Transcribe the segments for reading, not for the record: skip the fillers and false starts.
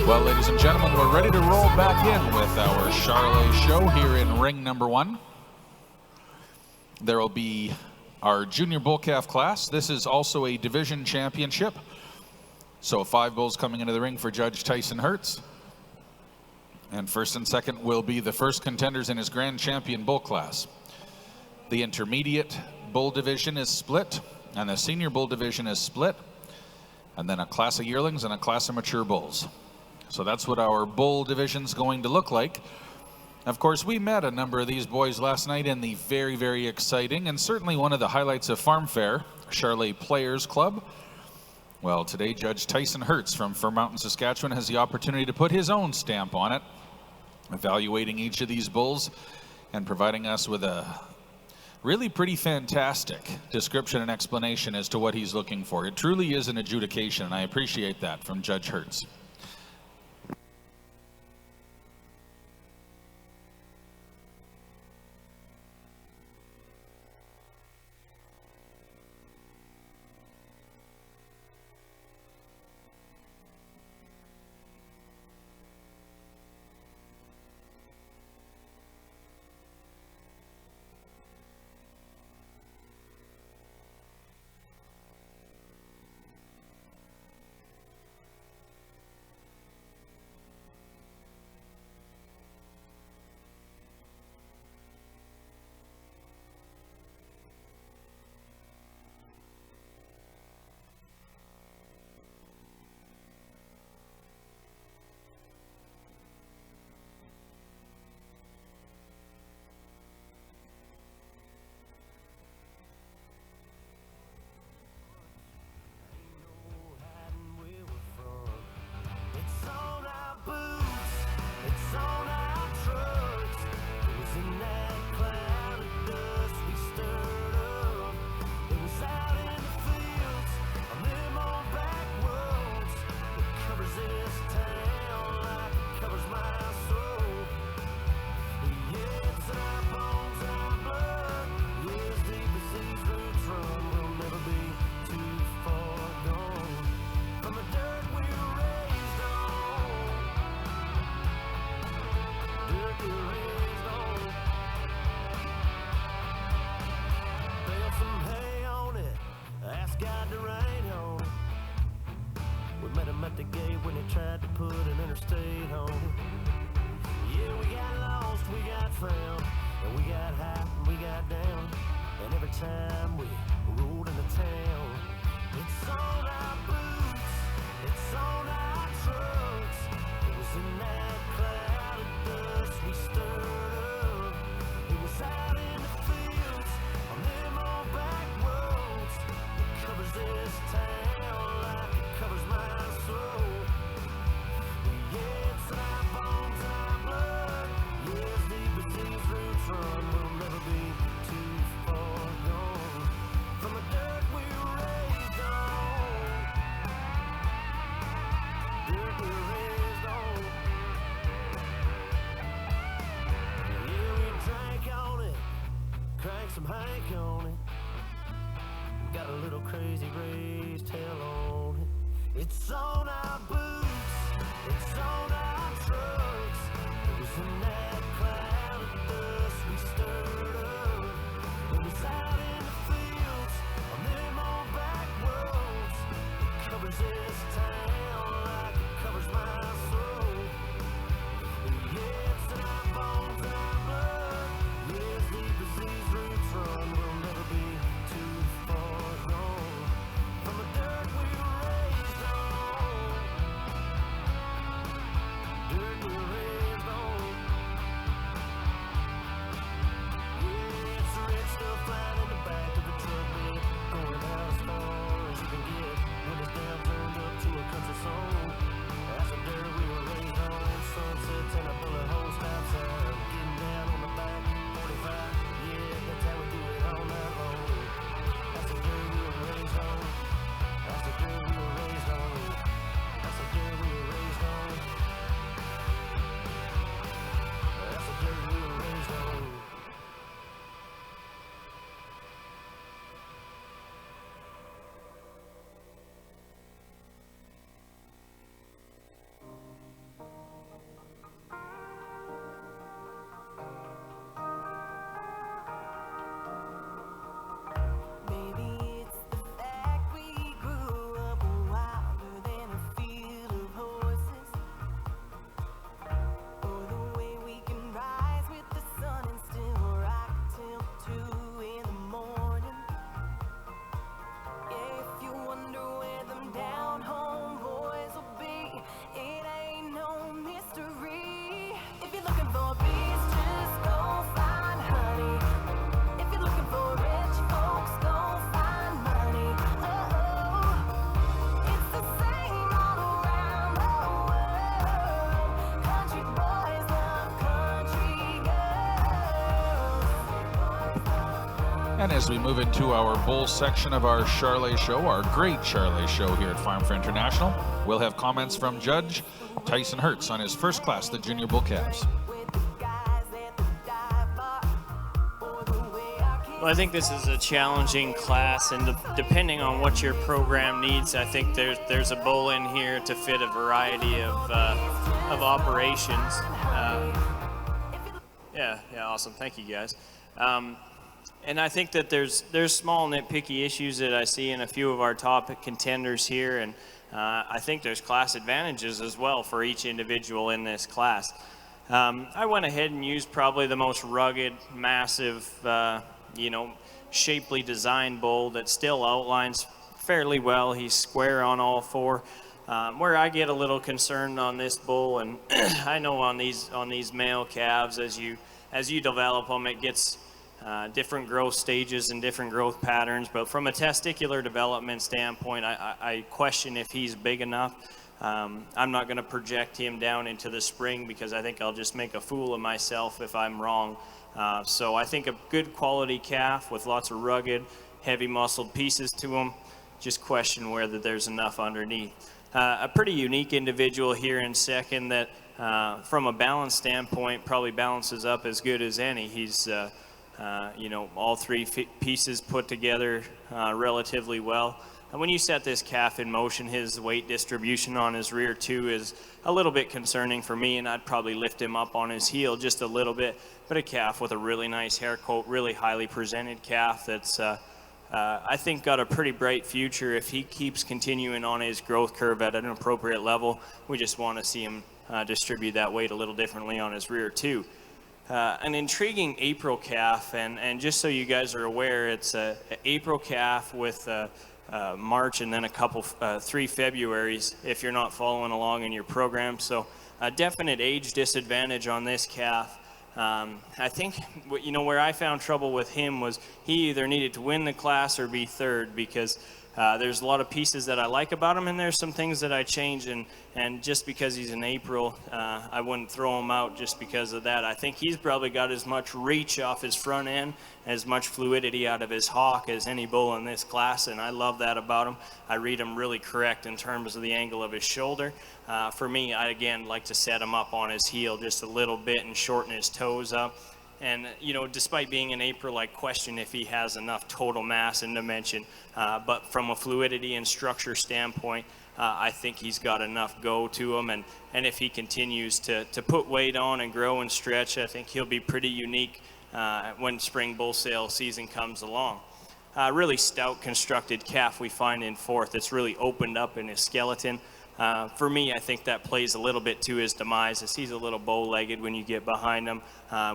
Well, ladies and gentlemen, we're ready to roll back in with our Charolais show here in ring number 1. There will be our junior bull calf class. This is also a division championship. So 5 bulls coming into the ring for Judge Tyson Hertz. And first and second will be the first contenders in his grand champion bull class. The intermediate bull division is split, and the senior bull division is split, and then a class of yearlings and a class of mature bulls. So that's what our bull division's going to look like. Of course, we met a number of these boys last night in the very, very exciting and certainly one of the highlights of Farm Fair, Charolais Players Club. Well, today Judge Tyson Hertz from Fir Mountain, Saskatchewan has the opportunity to put his own stamp on it, evaluating each of these bulls and providing us with a really pretty fantastic description and explanation as to what he's looking for. It truly is an adjudication, and I appreciate that from Judge Hertz. At the gate when he tried to put an interstate on it. Yeah, we got lost, we got found, and we got high and we got down. And every time we rolled into town, it's on our boots, it's on our trucks. It was in that cloud of dust we stirred up. It was out in the fields, on them old back roads. It covers this town like it covers my soul. Yeah, it's in our bones and our blood. Yeah, as deep as these roots run, we'll never be too far gone from the dirt we were raised on. Dirt we were raised on. Yeah, we drank on it, cranked some Hank on it. Got a little crazy raised hell on it. It's on our boots, it's on our trucks. It was in that cloud of dust we stirred up. It was out in the fields, on them old back roads. It covers this town like it covers my soul. Yeah, it's in our bones and our blood. Yeah, as deep as these roots run, we'll never be too far gone from the dirt we were raised on. Dirt we were raised on. Yeah. And as we move into our bull section of our Charolais show, our great Charolais show here at Farm for International, we'll have comments from Judge Tyson Hertz on his first class, the Junior Bull Calves. Well, I think this is a challenging class, and depending on what your program needs, I think there's a bull in here to fit a variety of operations. Yeah, awesome. Thank you, guys. And I think that there's small nitpicky issues that I see in a few of our top contenders here, and I think there's class advantages as well for each individual in this class. I went ahead and used probably the most rugged, massive, shapely designed bull that still outlines fairly well. He's square on all four. Where I get a little concerned on this bull, and I know on these male calves, as you develop them, it gets different growth stages and different growth patterns. But from a testicular development standpoint, I question if he's big enough. I'm not going to project him down into the spring because I think I'll just make a fool of myself if I'm wrong. So I think a good quality calf with lots of rugged, heavy muscled pieces to him, just question whether there's enough underneath. A pretty unique individual here in second that from a balance standpoint probably balances up as good as any. He's all three pieces put together relatively well. And when you set this calf in motion, his weight distribution on his rear too is a little bit concerning for me, and I'd probably lift him up on his heel just a little bit. But a calf with a really nice hair coat, really highly presented calf that's I think got a pretty bright future if he keeps continuing on his growth curve at an appropriate level. We just want to see him distribute that weight a little differently on his rear too. An intriguing April calf, and just so you guys are aware, it's an April calf with March and then a couple 3 Februaries if you're not following along in your program. So a definite age disadvantage on this calf. I think where I found trouble with him was he either needed to win the class or be third, because there's a lot of pieces that I like about him, and there's some things that I change, and just because he's in April, I wouldn't throw him out just because of that. I think he's probably got as much reach off his front end, as much fluidity out of his hock as any bull in this class, and I love that about him. I read him really correct in terms of the angle of his shoulder. For me, I again like to set him up on his heel just a little bit and shorten his toes up. And, despite being in April, I question if he has enough total mass and dimension. But from a fluidity and structure standpoint, I think he's got enough go to him. And if he continues to put weight on and grow and stretch, I think he'll be pretty unique when spring bull sale season comes along. Really stout constructed calf we find in fourth. It's really opened up in his skeleton. For me, I think that plays a little bit to his demise, as he's a little bow-legged when you get behind him,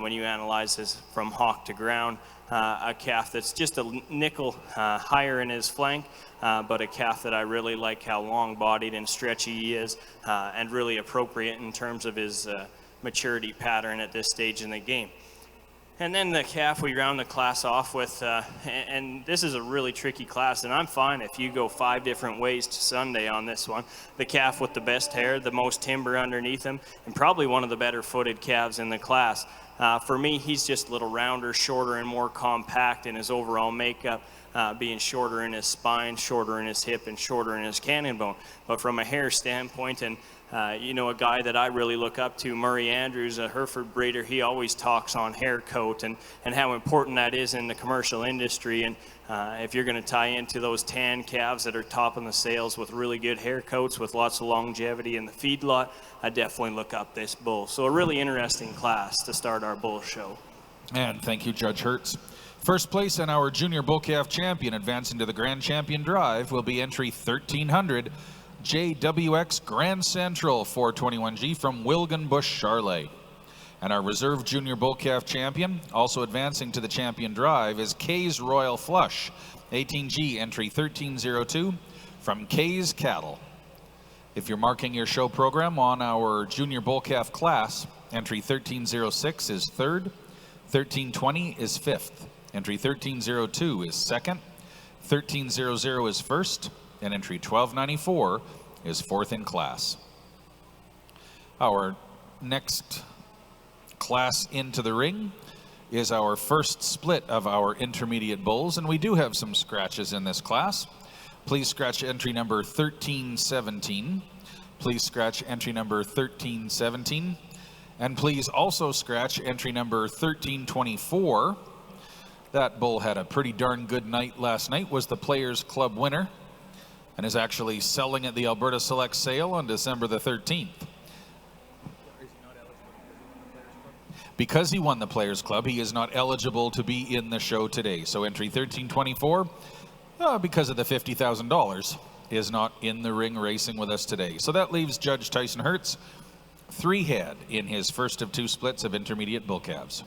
when you analyze this from hock to ground. A calf that's just a nickel higher in his flank, but a calf that I really like how long-bodied and stretchy he is, and really appropriate in terms of his maturity pattern at this stage in the game. And then the calf we round the class off with, and this is a really tricky class, and I'm fine if you go 5 different ways to Sunday on this one. The calf with the best hair, the most timber underneath him, and probably one of the better footed calves in the class. For me, he's just a little rounder, shorter, and more compact in his overall makeup, being shorter in his spine, shorter in his hip, and shorter in his cannon bone. But from a hair standpoint, and a guy that I really look up to, Murray Andrews, a Hereford breeder, he always talks on hair coat and how important that is in the commercial industry. And if you're going to tie into those tan calves that are topping the sales with really good hair coats with lots of longevity in the feedlot, I definitely look up this bull. So a really interesting class to start our bull show. And thank you, Judge Hertz. First place and our Junior Bull Calf champion advancing to the Grand Champion Drive will be entry 1300. JWX Grand Central 421G from Wilgenbush, Charolais. And our reserve Junior Bull Calf champion, also advancing to the Champion Drive, is Kay's Royal Flush, 18G entry 1302 from Kay's Cattle. If you're marking your show program on our Junior Bull Calf class, entry 1306 is third, 1320 is fifth, entry 1302 is second, 1300 is first, and entry 1294 is fourth in class. Our next class into the ring is our first split of our intermediate bulls, and we do have some scratches in this class. Please scratch entry number 1317. Please scratch entry number 1317. And please also scratch entry number 1324. That bull had a pretty darn good night last night, was the Players Club winner, and is actually selling at the Alberta Select sale on December the 13th. Because he won the Players Club, he is not eligible to be in the show today. So entry 1324, because of the $50,000, is not in the ring racing with us today. So that leaves Judge Tyson Hertz 3 head in his first of 2 splits of intermediate bull calves.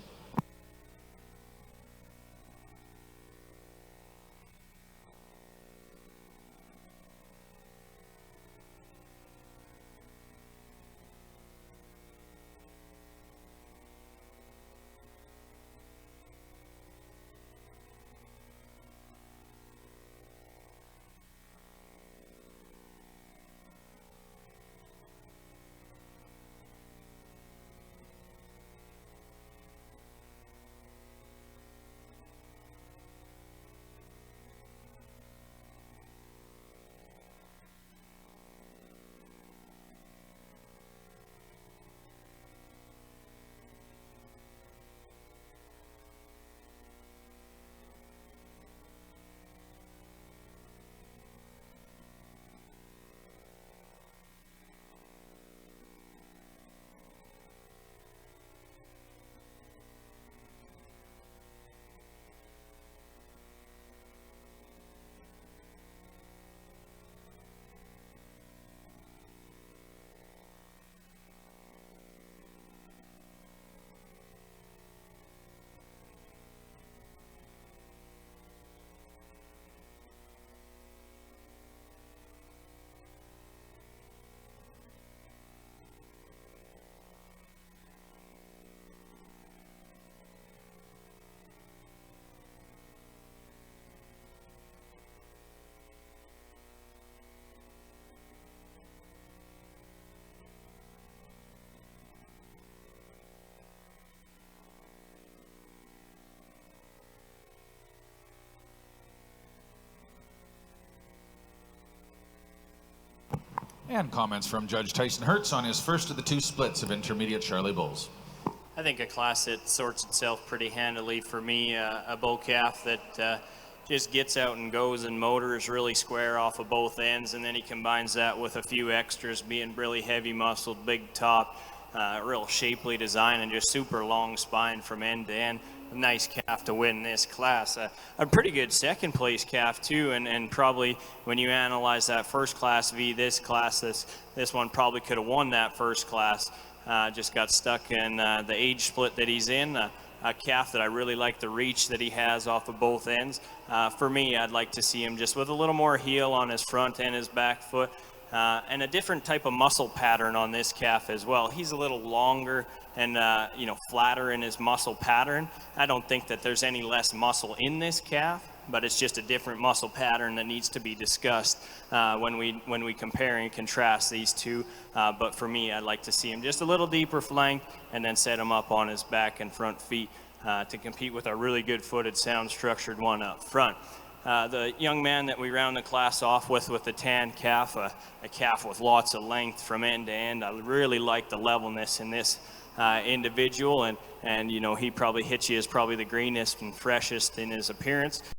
And comments from Judge Tyson Hertz on his first of the 2 splits of intermediate Charolais bulls. I think a class that sorts itself pretty handily for me, a bull calf that just gets out and goes and motors really square off of both ends, and then he combines that with a few extras, being really heavy muscled, big top, real shapely design, and just super long spine from end to end. A nice calf to win this class. A pretty good second place calf too, and probably when you analyze that first class v this class, this one probably could have won that first class. Just got stuck in the age split that he's in. A calf that I really like the reach that he has off of both ends. For me, I'd like to see him just with a little more heel on his front and his back foot, and a different type of muscle pattern on this calf as well. He's a little longer and flatter in his muscle pattern. I don't think that there's any less muscle in this calf, but it's just a different muscle pattern that needs to be discussed when we compare and contrast these two. But for me, I'd like to see him just a little deeper flank and then set him up on his back and front feet to compete with a really good footed, sound structured one up front. The young man that we round the class off with the tan calf, a calf with lots of length from end to end. I really like the levelness in this individual, and he probably hits you as probably the greenest and freshest in his appearance.